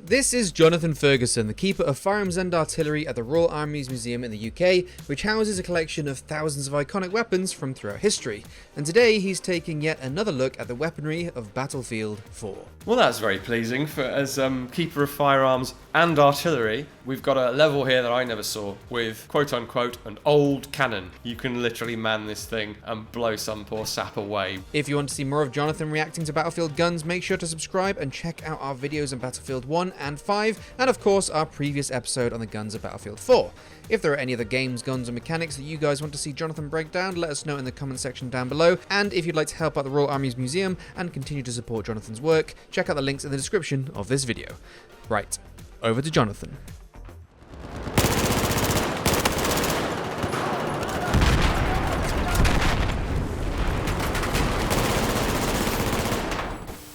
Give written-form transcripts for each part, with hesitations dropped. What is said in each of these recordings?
This is Jonathan Ferguson, the Keeper of Firearms and Artillery at the Royal Armouries Museum in the UK, which houses a collection of thousands of iconic weapons from throughout history. And today he's taking yet another look at the weaponry of Battlefield 4. Well, that's very pleasing. As Keeper of Firearms and Artillery, we've got a level here that I never saw with, quote-unquote, an old cannon. You can literally man this thing and blow some poor sap away. If you want to see more of Jonathan reacting to Battlefield guns, make sure to subscribe and check out our videos on Battlefield 1 and 5, and of course our previous episode on the guns of Battlefield 4. If there are any other games, guns, or mechanics that you guys want to see Jonathan break down, let us know in the comment section down below. And if you'd like to help out the Royal Armouries Museum and continue to support Jonathan's work, check out the links in the description of this video. Right, over to Jonathan.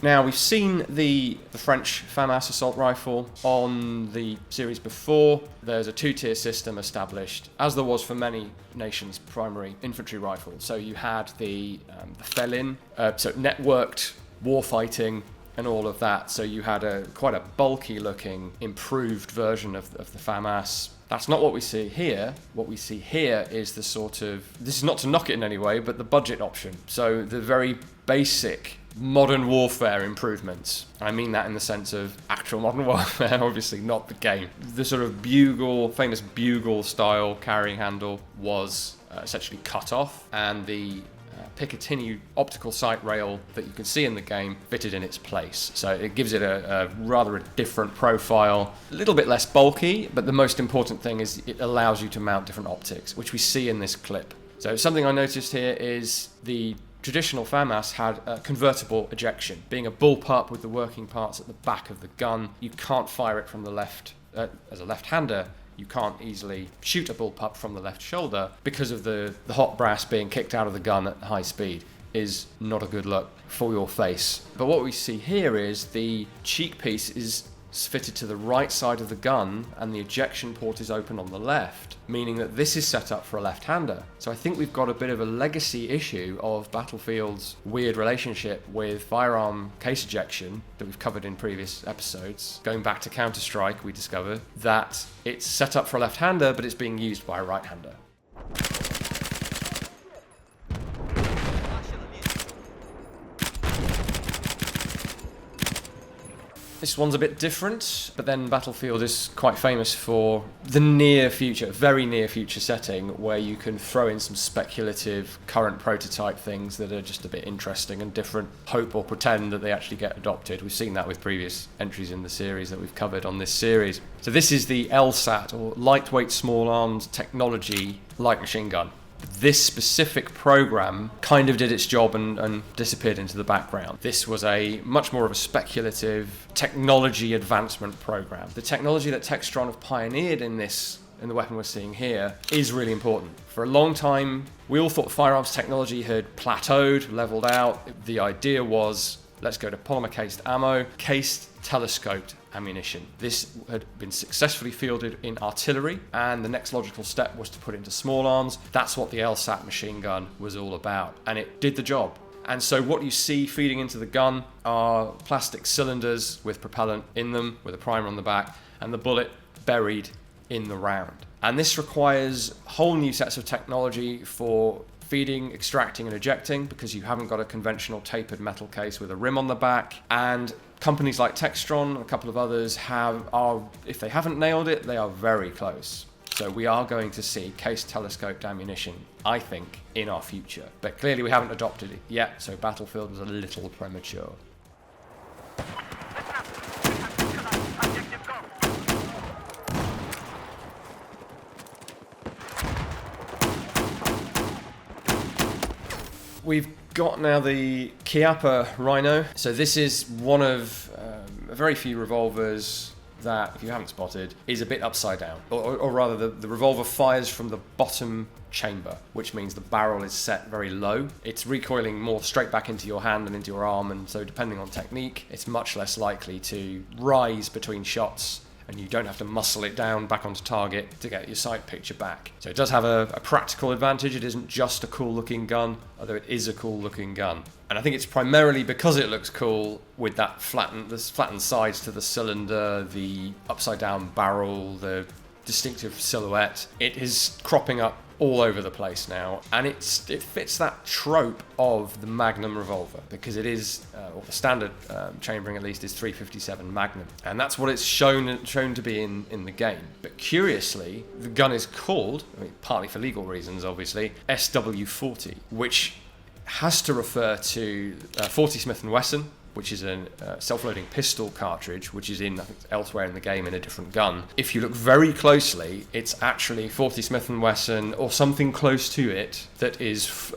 Now, we've seen the French FAMAS assault rifle on the series before. There's a two-tier system established, as there was for many nations' primary infantry rifles. So you had the Felin, so networked warfighting and all of that. So you had quite a bulky-looking, improved version of the FAMAS. That's not what we see here. What we see here is the sort of, this is not to knock it in any way, but the budget option. So the very basic modern warfare improvements. I mean that in the sense of actual modern warfare, obviously not the game. The sort of famous bugle style carrying handle was essentially cut off, and the Picatinny optical sight rail that you can see in the game fitted in its place. So it gives it a rather a different profile, a little bit less bulky, but the most important thing is it allows you to mount different optics, which we see in this clip. So something I noticed here is the traditional FAMAS had a convertible ejection. Being a bullpup with the working parts at the back of the gun, you can't fire it from the left. As a left-hander, you can't easily shoot a bullpup from the left shoulder because of the hot brass being kicked out of the gun at high speed is not a good look for your face. But what we see here is the cheek piece is fitted to the right side of the gun and the ejection port is open on the left, meaning that this is set up for a left-hander. So I think we've got a bit of a legacy issue of Battlefield's weird relationship with firearm case ejection that we've covered in previous episodes. Going back to Counter-Strike, we discovered that it's set up for a left-hander, but it's being used by a right-hander. This one's a bit different, but then Battlefield is quite famous for the near future, very near future setting where you can throw in some speculative current prototype things that are just a bit interesting and different, hope or pretend that they actually get adopted. We've seen that with previous entries in the series that we've covered on this series. So this is the LSAT, or Lightweight Small Arms Technology Light Machine Gun. This specific program kind of did its job and disappeared into the background. This was a much more of a speculative technology advancement program. The technology that Textron have pioneered in the weapon we're seeing here is really important. For a long time, we all thought firearms technology had plateaued, leveled out. The idea was, let's go to polymer-cased ammo, cased telescoped ammunition. This had been successfully fielded in artillery, and the next logical step was to put it into small arms. That's what the LSAT machine gun was all about, and it did the job. And so what you see feeding into the gun are plastic cylinders with propellant in them, with a primer on the back, and the bullet buried in the round. And this requires whole new sets of technology for feeding, extracting, and ejecting, because you haven't got a conventional tapered metal case with a rim on the back. And companies like Textron and a couple of others are, if they haven't nailed it, they are very close. So we are going to see case telescoped ammunition, I think, in our future. But clearly we haven't adopted it yet, so Battlefield was a little premature. We've got now the Chiappa Rhino. So this is one of a very few revolvers that, if you haven't spotted, is a bit upside down. Or rather, the revolver fires from the bottom chamber, which means the barrel is set very low. It's recoiling more straight back into your hand and into your arm, and so depending on technique, it's much less likely to rise between shots and you don't have to muscle it down back onto target to get your sight picture back. So it does have a practical advantage. It isn't just a cool looking gun, although it is a cool looking gun. And I think it's primarily because it looks cool with that flattened sides to the cylinder, the upside down barrel, the distinctive silhouette. It is cropping up all over the place now, and it fits that trope of the Magnum revolver, because it is, or the standard chambering at least, is 357 Magnum, and that's what it's shown to be in the game. But curiously, the gun is called, I mean, partly for legal reasons obviously, SW40, which has to refer to 40 Smith & Wesson, which is a self-loading pistol cartridge, which is I think, elsewhere in the game in a different gun. If you look very closely, it's actually 40 Smith & Wesson, or something close to it, that is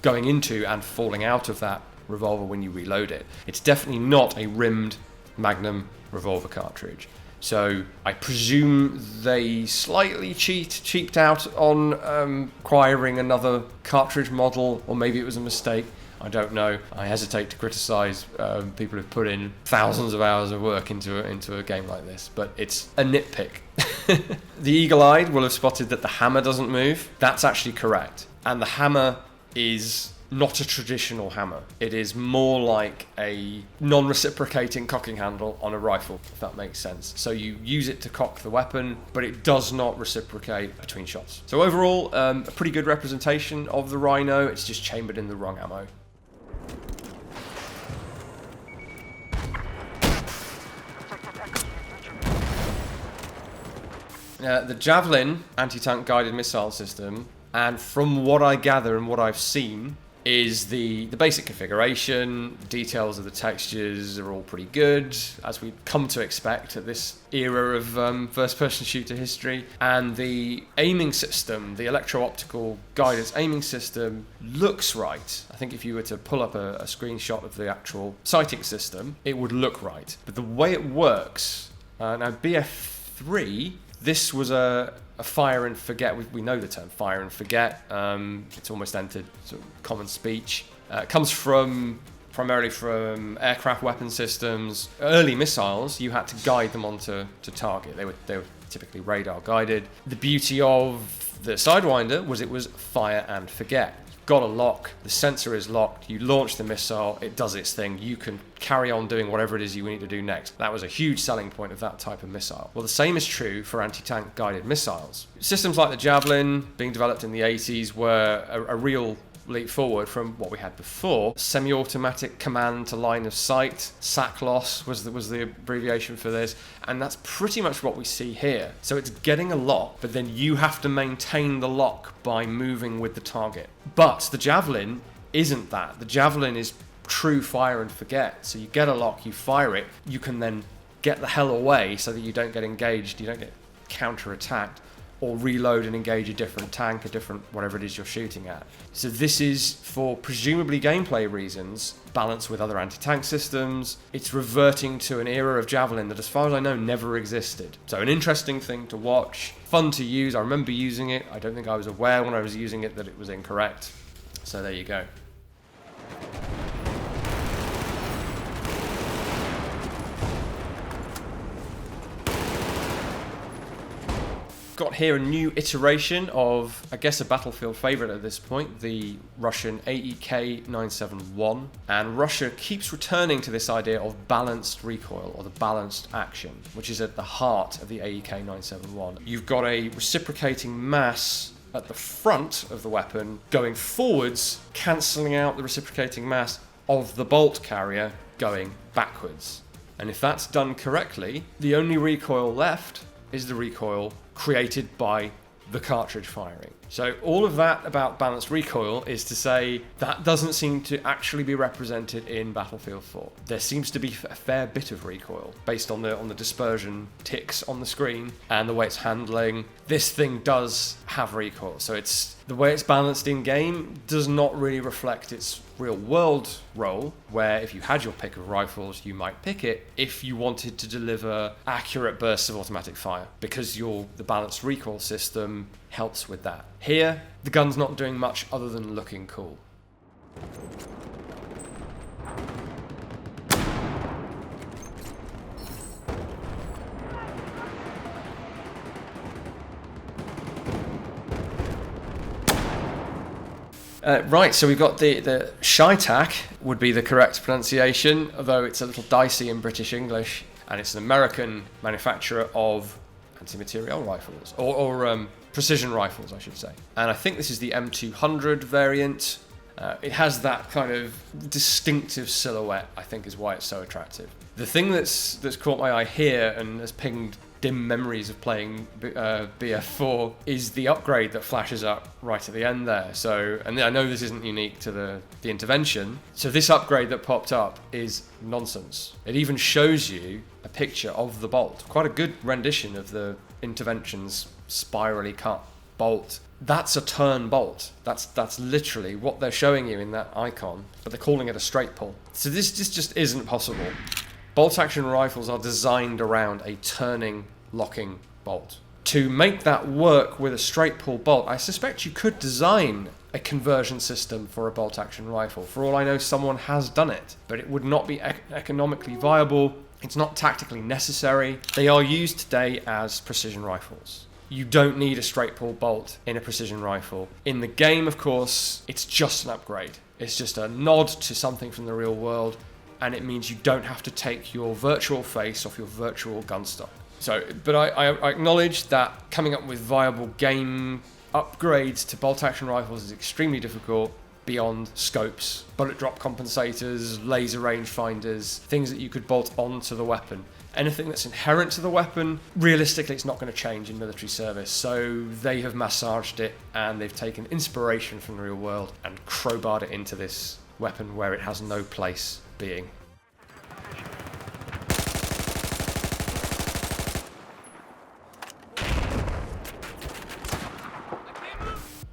going into and falling out of that revolver when you reload it. It's definitely not a rimmed Magnum revolver cartridge. So I presume they slightly cheaped out on acquiring another cartridge model, or maybe it was a mistake. I don't know. I hesitate to criticise people who've put in thousands of hours of work into a game like this, but it's a nitpick. The eagle-eyed will have spotted that the hammer doesn't move. That's actually correct. And the hammer is not a traditional hammer. It is more like a non-reciprocating cocking handle on a rifle, if that makes sense. So you use it to cock the weapon, but it does not reciprocate between shots. So overall, a pretty good representation of the Rhino. It's just chambered in the wrong ammo. The Javelin Anti-tank Guided Missile System, and from what I gather and what I've seen, is the basic configuration. Details of the textures are all pretty good, as we've come to expect at this era of first-person shooter history. And the aiming system, the electro-optical guidance aiming system, looks right. I think if you were to pull up a screenshot of the actual sighting system, it would look right. But the way it works, now BF3, this was a fire and forget. We know the term fire and forget. It's almost entered sort of common speech. It comes primarily from aircraft weapon systems. Early missiles, you had to guide them onto target. They were typically radar guided. The beauty of the Sidewinder was it was fire and forget. Got a lock, the sensor is locked, you launch the missile, it does its thing, you can carry on doing whatever it is you need to do next. That was a huge selling point of that type of missile. Well, the same is true for anti-tank guided missiles. Systems like the Javelin, being developed in the 80s, were a real leap forward from what we had before. Semi-automatic command to line of sight, SAC loss was the abbreviation for this, and that's pretty much what we see here. So it's getting a lock, but then you have to maintain the lock by moving with the target. But the Javelin isn't that. The Javelin is true fire and forget. So you get a lock, you fire it, you can then get the hell away so that you don't get engaged, you don't get counter-attacked, or reload and engage a different tank, a different whatever it is you're shooting at. So this is, for presumably gameplay reasons, balanced with other anti-tank systems. It's reverting to an era of Javelin that, as far as I know, never existed. So an interesting thing to watch, fun to use. I remember using it. I don't think I was aware when I was using it that it was incorrect. So there you go. Got here a new iteration of, I guess, a battlefield favorite at this point, the Russian AEK 971. And Russia keeps returning to this idea of balanced recoil, or the balanced action, which is at the heart of the AEK 971. You've got a reciprocating mass at the front of the weapon going forwards, cancelling out the reciprocating mass of the bolt carrier going backwards. And if that's done correctly, the only recoil left is the recoil created by the cartridge firing. So all of that about balanced recoil is to say that doesn't seem to actually be represented in Battlefield 4. There seems to be a fair bit of recoil based on the dispersion ticks on the screen and the way it's handling. This thing does have recoil, so it's the way it's balanced in game does not really reflect its real world role, where if you had your pick of rifles, you might pick it if you wanted to deliver accurate bursts of automatic fire, because the balanced recoil system helps with that. Here, the gun's not doing much other than looking cool. Right, so we've got the Chiappa would be the correct pronunciation, although it's a little dicey in British English, and it's an American manufacturer of anti-materiel rifles, or precision rifles, I should say. And I think this is the M200 variant. It has that kind of distinctive silhouette, I think is why it's so attractive. The thing that's caught my eye here and has pinged dim memories of playing BF4 is the upgrade that flashes up right at the end there. So, and I know this isn't unique to the intervention. So this upgrade that popped up is nonsense. It even shows you a picture of the bolt. Quite a good rendition of the intervention's spirally cut bolt. That's a turn bolt. That's literally what they're showing you in that icon, but they're calling it a straight pull. So this just isn't possible. Bolt action rifles are designed around a turning, locking bolt. To make that work with a straight pull bolt, I suspect you could design a conversion system for a bolt action rifle. For all I know, someone has done it, but it would not be economically viable. It's not tactically necessary. They are used today as precision rifles. You don't need a straight pull bolt in a precision rifle. In the game, of course, it's just an upgrade. It's just a nod to something from the real world, and it means you don't have to take your virtual face off your virtual gun stock. So, but I acknowledge that coming up with viable game upgrades to bolt action rifles is extremely difficult beyond scopes, bullet drop compensators, laser range finders, things that you could bolt onto the weapon. Anything that's inherent to the weapon, realistically, it's not going to change in military service. So they have massaged it and they've taken inspiration from the real world and crowbarred it into this weapon where it has no place being.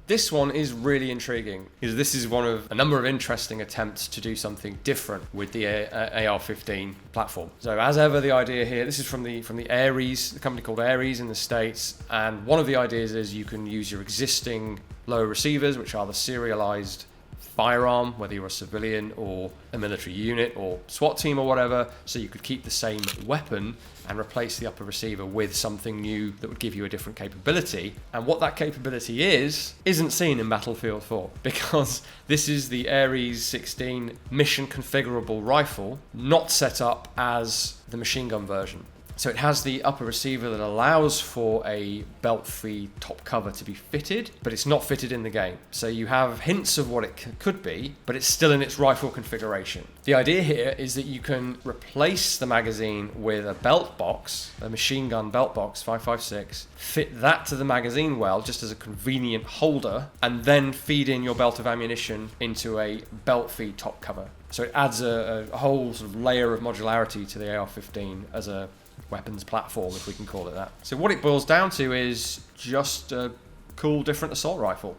This one is really intriguing because this is one of a number of interesting attempts to do something different with the AR-15 platform. So as ever, the idea here, this is from the Ares, the company called Ares in the States, and one of the ideas is you can use your existing low receivers, which are the serialized firearm, whether you're a civilian or a military unit or SWAT team or whatever, so you could keep the same weapon and replace the upper receiver with something new that would give you a different capability. And what that capability isn't seen in Battlefield 4, because this is the Ares 16 mission configurable rifle, not set up as the machine gun version. So it has the upper receiver that allows for a belt-free top cover to be fitted, but it's not fitted in the game. So you have hints of what it could be, but it's still in its rifle configuration. The idea here is that you can replace the magazine with a belt box, a machine gun belt box, 5.56, fit that to the magazine well, just as a convenient holder, and then feed in your belt of ammunition into a belt-free top cover. So it adds a whole sort of layer of modularity to the AR-15 as a weapons platform, if we can call it that. So what it boils down to is just a cool, different assault rifle.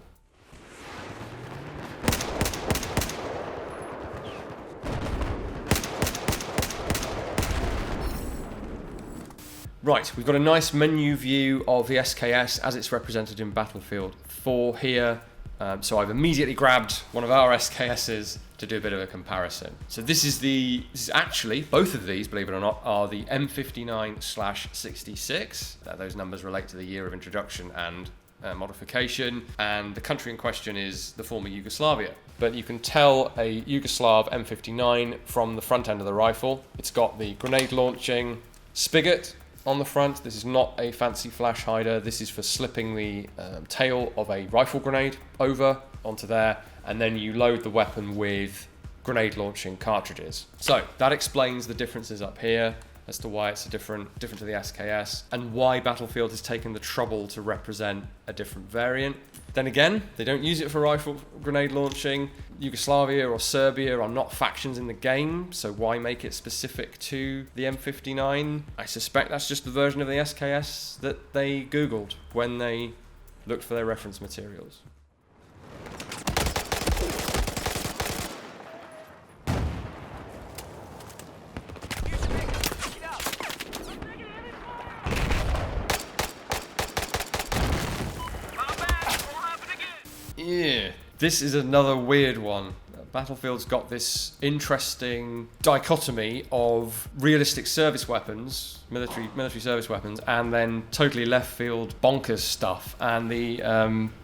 Right, we've got a nice menu view of the SKS as it's represented in Battlefield 4 here. So I've immediately grabbed one of our SKSs to do a bit of a comparison. So this is actually, both of these, believe it or not, are the M59/66. Those numbers relate to the year of introduction and modification, and the country in question is the former Yugoslavia. But you can tell a Yugoslav M59 from the front end of the rifle. It's got the grenade launching spigot on the front. This is not a fancy flash hider. This is for slipping the tail of a rifle grenade over onto there, and then you load the weapon with grenade launching cartridges. So that explains the differences up here as to why it's different to the SKS, and why Battlefield has taken the trouble to represent a different variant. Then again, they don't use it for rifle grenade launching. Yugoslavia or Serbia are not factions in the game, so why make it specific to the M59? I suspect that's just the version of the SKS that they Googled when they looked for their reference materials. Yeah, this is another weird one. Battlefield's got this interesting dichotomy of realistic service weapons, military service weapons, and then totally left field bonkers stuff. And the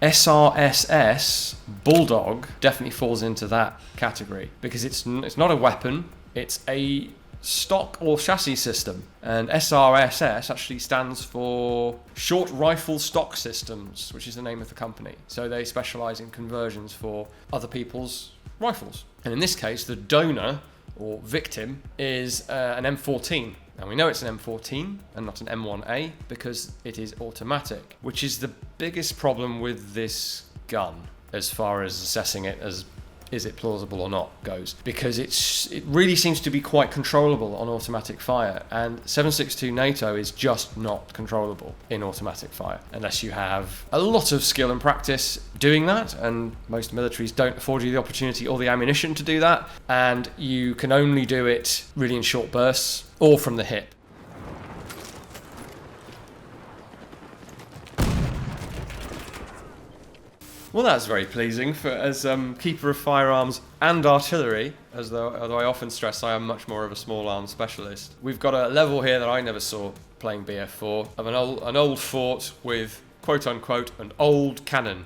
SRSS Bulldog definitely falls into that category because it's not a weapon, it's a stock or chassis system. And SRSS actually stands for Short Rifle Stock Systems, which is the name of the company. So they specialize in conversions for other people's rifles. And in this case, the donor or victim is an M14. Now we know it's an M14 and not an M1A because it is automatic, which is the biggest problem with this gun as far as assessing it as is it plausible or not goes, because it really seems to be quite controllable on automatic fire, and 7.62 NATO is just not controllable in automatic fire unless you have a lot of skill and practice doing that, and most militaries don't afford you the opportunity or the ammunition to do that, and you can only do it really in short bursts or from the hip. Well, that's very pleasing as Keeper of Firearms and Artillery, although I often stress I am much more of a small arms specialist. We've got a level here that I never saw playing BF4 of an old fort with, quote unquote, an old cannon.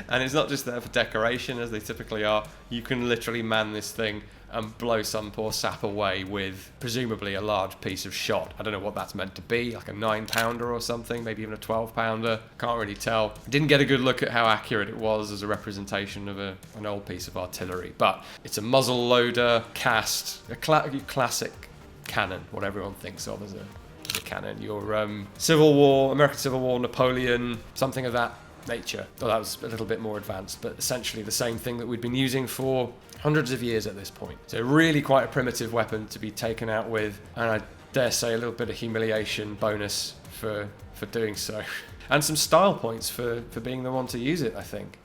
And it's not just there for decoration as they typically are. You can literally man this thing and blow some poor sap away with presumably a large piece of shot. I don't know what that's meant to be, like a 9-pounder or something, maybe even a 12-pounder. Can't really tell. Didn't get a good look at how accurate it was as a representation of an old piece of artillery, but it's a muzzle loader cast, a classic cannon, what everyone thinks of as a cannon. Your Civil War, American Civil War, Napoleon, something of that nature. Well, that was a little bit more advanced, but essentially the same thing that we'd been using for hundreds of years at this point. So really quite a primitive weapon to be taken out with, and I dare say a little bit of humiliation bonus for doing so. And some style points for being the one to use it, I think.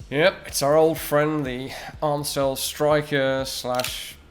Yep, it's our old friend, the Armstrong Striker /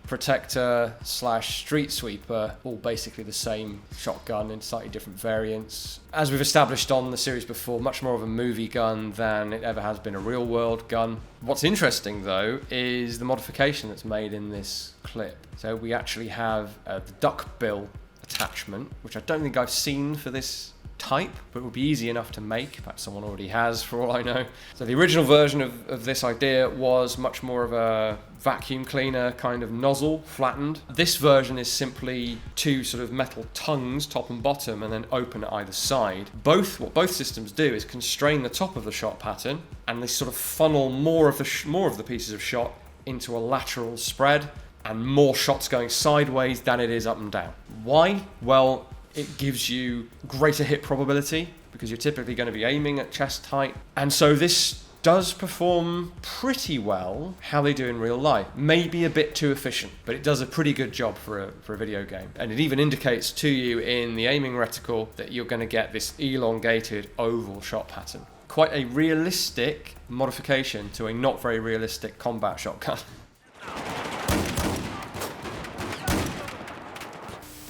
Protector / Street Sweeper, all basically the same shotgun in slightly different variants. As we've established on the series before, much more of a movie gun than it ever has been a real world gun. What's interesting though is the modification that's made in this clip. So we actually have the duckbill attachment, which I don't think I've seen for this type, but it would be easy enough to make. Perhaps someone already has, for all I know. So the original version of this idea was much more of a vacuum cleaner kind of nozzle, flattened. This version is simply two sort of metal tongues, top and bottom, and then open at either side. What both systems do is constrain the top of the shot pattern, and they sort of funnel more of the pieces of shot into a lateral spread, and more shots going sideways than it is up and down. Why? Well, it gives you greater hit probability because you're typically going to be aiming at chest height. And so this does perform pretty well how they do in real life. Maybe a bit too efficient, but it does a pretty good job for a video game. And it even indicates to you in the aiming reticle that you're going to get this elongated oval shot pattern. Quite a realistic modification to a not very realistic combat shotgun.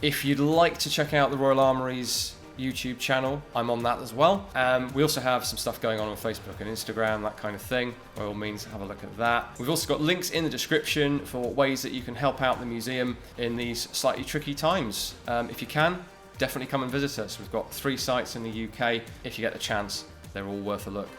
If you'd like to check out the Royal Armouries YouTube channel, I'm on that as well. We also have some stuff going on Facebook and Instagram, that kind of thing. By all means, have a look at that. We've also got links in the description for ways that you can help out the museum in these slightly tricky times. If you can, definitely come and visit us. We've got 3 sites in the UK. If you get the chance, they're all worth a look.